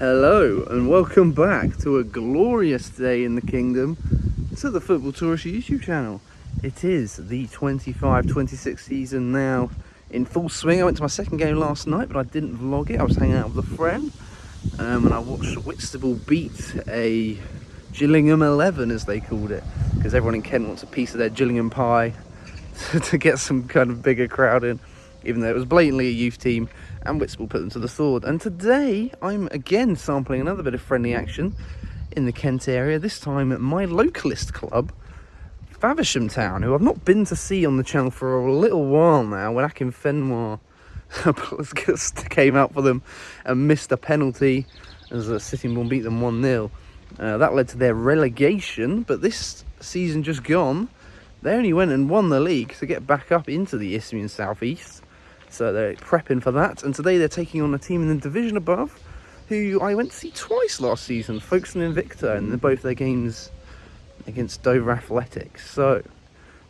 Hello and welcome back to a glorious day in the kingdom to the Football Tourist YouTube channel. It is the 25-26 season now in full swing. I went to my second game last night, but I didn't vlog it. I was hanging out with a friend and I watched Whitstable beat a Gillingham 11, as they called it, because everyone in Kent wants a piece of their Gillingham pie to get some kind of bigger crowd in, even though it was blatantly a youth team and Whitstable put them to the sword. And today I'm again sampling another bit of friendly action in the Kent area, this time at my localist club, Faversham Town, who I've not been to see on the channel for a little while now. When Akinfenwa came out for them and missed a penalty as Sittingbourne beat them 1-0. That led to their relegation, but this season just gone, they only went and won the league to get back up into the Isthmian South East. So they're prepping for that, and today they're taking on a team in the division above who I went to see twice last season, Folkestone and Invicta, in both their games against Dover Athletics. So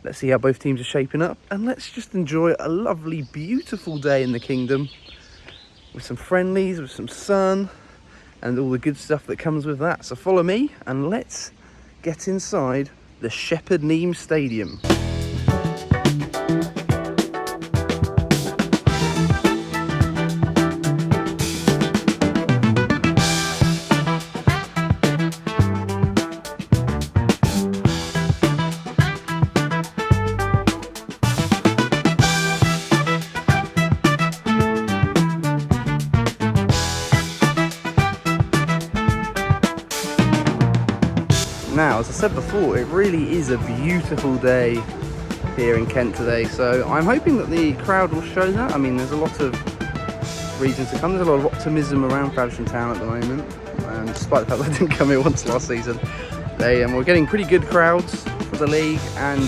let's see how both teams are shaping up, and let's just enjoy a lovely, beautiful day in the kingdom with some friendlies, with some sun, and all the good stuff that comes with that. So follow me, and let's get inside the Shepherd Neame Stadium. Now, as I said before, it really is a beautiful day here in Kent today, so I'm hoping that the crowd will show that. I mean, there's a lot of reasons to come. There's a lot of optimism around Faversham Town at the moment, despite the fact that I didn't come here once last season. We're getting pretty good crowds for the league, and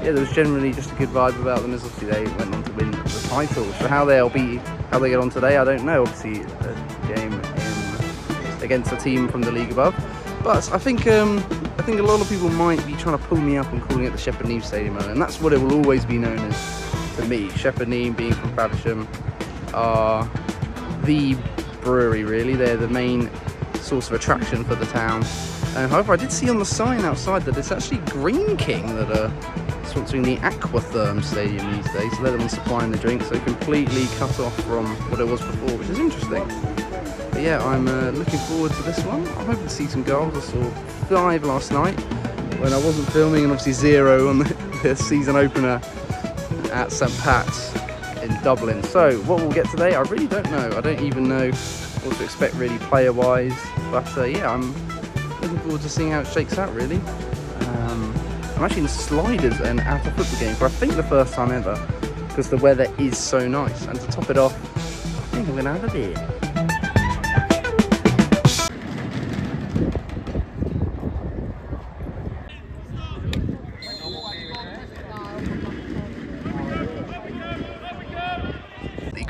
yeah, there was generally just a good vibe about them, as obviously they went on to win the title. So how they get on today, I don't know. Obviously, a game against a team from the league above. But I think a lot of people might be trying to pull me up and calling it the Shepherd Neame Stadium, and that's what it will always be known as to me. Shepherd Neame, being from Faversham, are the brewery, really. They're the main source of attraction for the town. However, I did see on the sign outside that it's actually Green King that are sponsoring the Aquatherm Stadium these days, so they're the ones supplying the drinks, so completely cut off from what it was before, which is interesting. But yeah, I'm looking forward to this one. I'm hoping to see some goals. I saw 5 last night when I wasn't filming, and obviously 0 on the season opener at St Pat's in Dublin. So what we'll get today, I really don't know. I don't even know what to expect really player-wise. But yeah, I'm looking forward to seeing how it shakes out, really. I'm actually in sliders and out of football game for I think the first time ever, because the weather is so nice. And to top it off, I think I'm going to have a beer.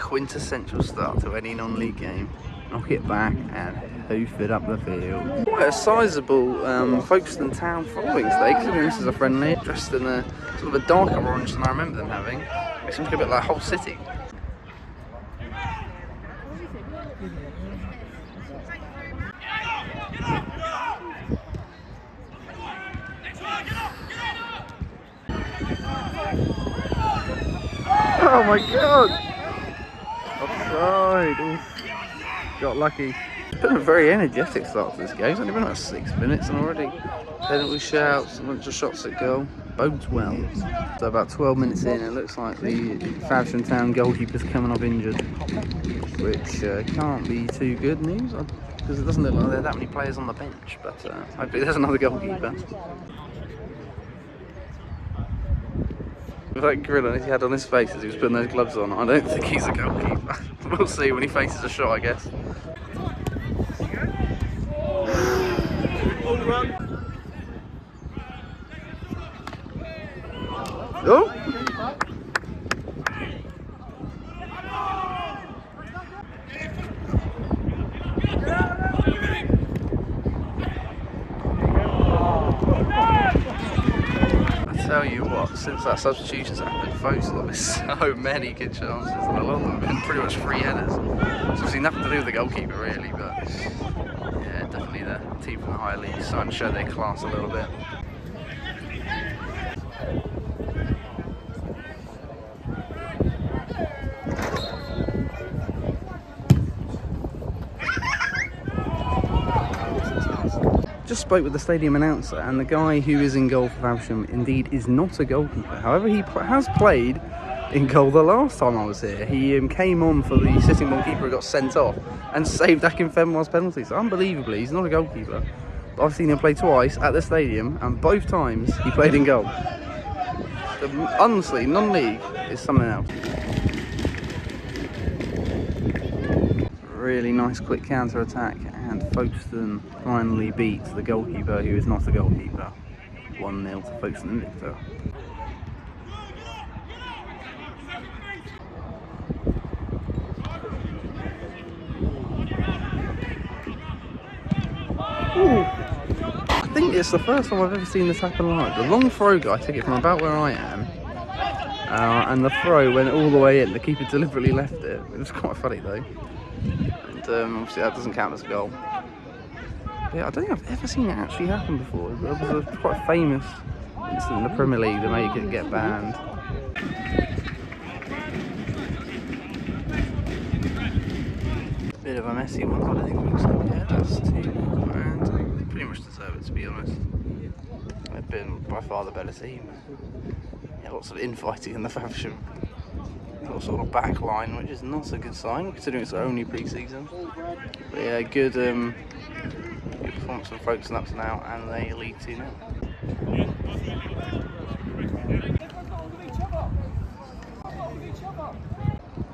Quintessential start to any non-league game. Knock it back and hoof it up the field. Quite a sizable Folkestone Town following today, considering this is a friendly, dressed in a sort of a darker orange than I remember them having. Makes them look a bit like Hull City. Oh my god! Offside. Oof. Got lucky. It's been a very energetic start to this game. It's only been about 6 minutes and already penalty shouts, a bunch of shots at goal. Bodes well. So about 12 minutes in, it looks like the Faversham Town goalkeeper's coming off injured, which can't be too good news, because it doesn't look like there are that many players on the bench, but hopefully there's another goalkeeper. With that grin he had on his face as he was putting those gloves on, I don't think he's a goalkeeper. We'll see when he faces a shot, I guess. Oh! I tell you what, since that substitution's happened, Folkestone have so many good chances, and a lot of them have been pretty much free headers. It's obviously nothing to do with the goalkeeper really, but yeah, definitely the team from the higher league starting to show their class a little bit. Just spoke with the stadium announcer, and the guy who is in goal for Faversham indeed is not a goalkeeper. However, he has played in goal the last time I was here. He came on for the sitting ball keeper who got sent off and saved Akinfenwa's penalty. So unbelievably, he's not a goalkeeper. But I've seen him play twice at the stadium, and both times he played in goal. Honestly, non-league is something else. Really nice quick counter attack, and Folkestone finally beats the goalkeeper who is not a goalkeeper. 1-0 to Folkestone Invicta. I think it's the first time I've ever seen this happen live. The long throw guy took it from about where I am, and the throw went all the way in. The keeper deliberately left it. It was quite funny though. And obviously that doesn't count as a goal. Yeah, I don't think I've ever seen it actually happen before. It was a quite famous incident in the Premier League that made it get banned. Bit of a messy one, but I think it looks like, yeah, that's 2-0, and they pretty much deserve it, to be honest. They've been by far the better team. Yeah, lots of infighting in the Faversham. Sort of back line, which is not a good sign considering it's only pre-season. But yeah, good performance from Folkestone up to now, and they lead 2-0.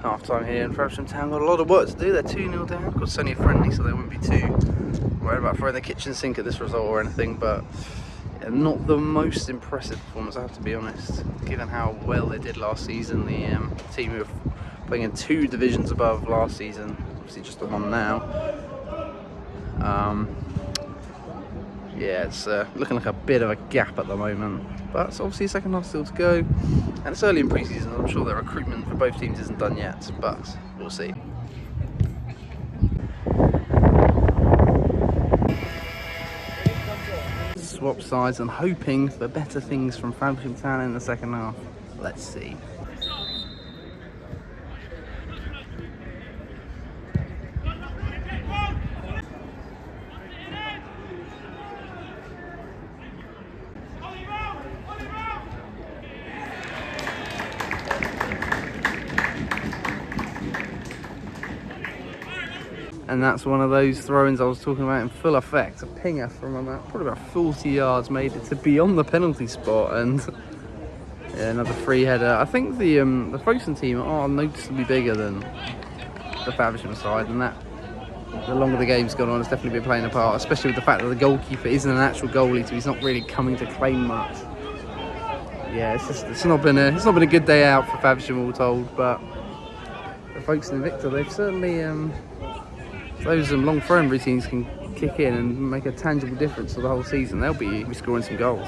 Half time here in Faversham Town. Got a lot of work to do. They're 2-0 down. Of course, it's only a friendly, so they wouldn't be too worried about throwing the kitchen sink at this result or anything, but yeah, not the most impressive performance, I have to be honest, given how well they did last season. The team who were playing in 2 divisions above last season, obviously just the one now. Yeah, it's looking like a bit of a gap at the moment, but it's obviously second half still to go, and it's early in pre-season. I'm sure their recruitment for both teams isn't done yet, but we'll see. Swap sides and hoping for better things from Faversham Town in the second half. Let's see. And that's one of those throw-ins I was talking about in full effect. A pinger from probably about 40 yards made it to beyond the penalty spot, and yeah, another free header. I think the Folkestone team are noticeably bigger than the Faversham side, and that the longer the game's gone on, it's definitely been playing a part, especially with the fact that the goalkeeper isn't an actual goalie, so he's not really coming to claim much. Yeah, it's not been a good day out for Faversham, all told, but the Folkestone Invicta, they've certainly those long throwing routines can kick in and make a tangible difference for the whole season. They'll be scoring some goals.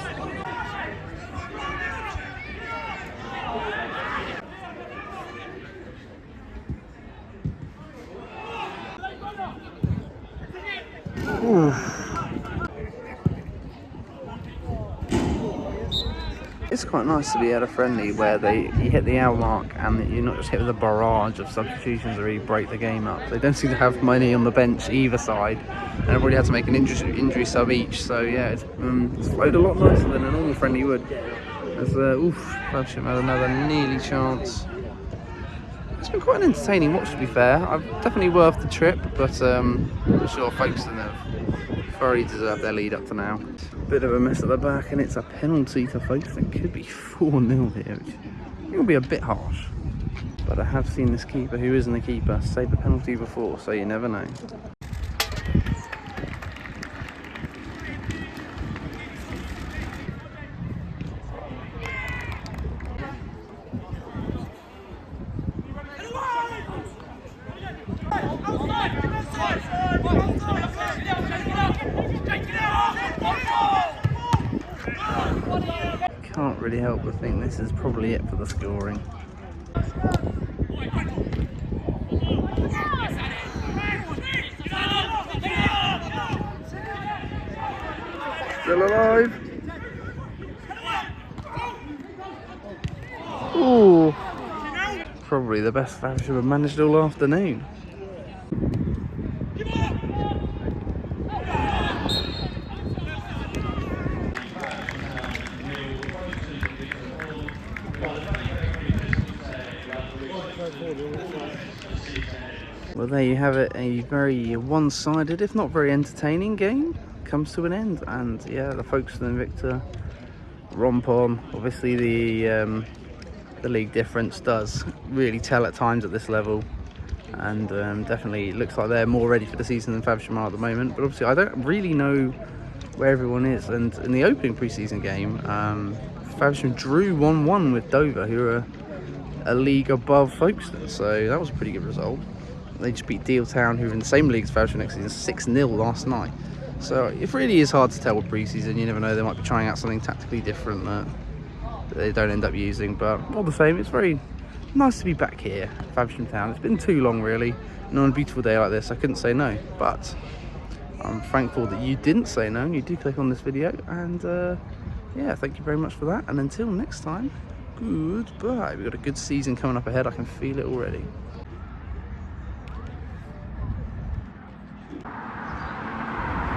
It's quite nice to be at a friendly where you hit the hour mark and you're not just hit with a barrage of substitutions that really break the game up. They don't seem to have many on the bench either side, and everybody had to make an injury sub each. So yeah, it's flowed a lot nicer than a normal friendly would. As Faversham had another nearly chance. It's been quite an entertaining watch, to be fair. Definitely worth the trip, but I'm sure Folkestone have thoroughly deserved their lead up to now. Bit of a mess at the back, and it's a penalty to Folkestone. Could be 4-0 here, which I think will be a bit harsh. But I have seen this keeper, who isn't a keeper, save a penalty before, so you never know. really help. I think this is probably it for the scoring. Still alive. Ooh. Probably the best Faversham have managed all afternoon. Well, there you have it, a very one-sided, if not very entertaining game comes to an end. And yeah, the Folkestone Invicta romp on. Obviously the league difference does really tell at times at this level, and definitely looks like they're more ready for the season than Faversham are at the moment. But obviously I don't really know where everyone is, and in the opening pre-season game Faversham drew 1-1 with Dover, who are a league above Folkestone, so that was a pretty good result. They just beat Dealtown, who are in the same league as Faversham next season, 6-0 last night. So it really is hard to tell with pre-season. You never know, they might be trying out something tactically different that they don't end up using. But all the same, it's very nice to be back here, Faversham Town. It's been too long, really, and on a beautiful day like this I couldn't say no. But I'm thankful that you didn't say no and you did click on this video, and yeah, thank you very much for that, and until next time, goodbye. We've got a good season coming up ahead, I can feel it already.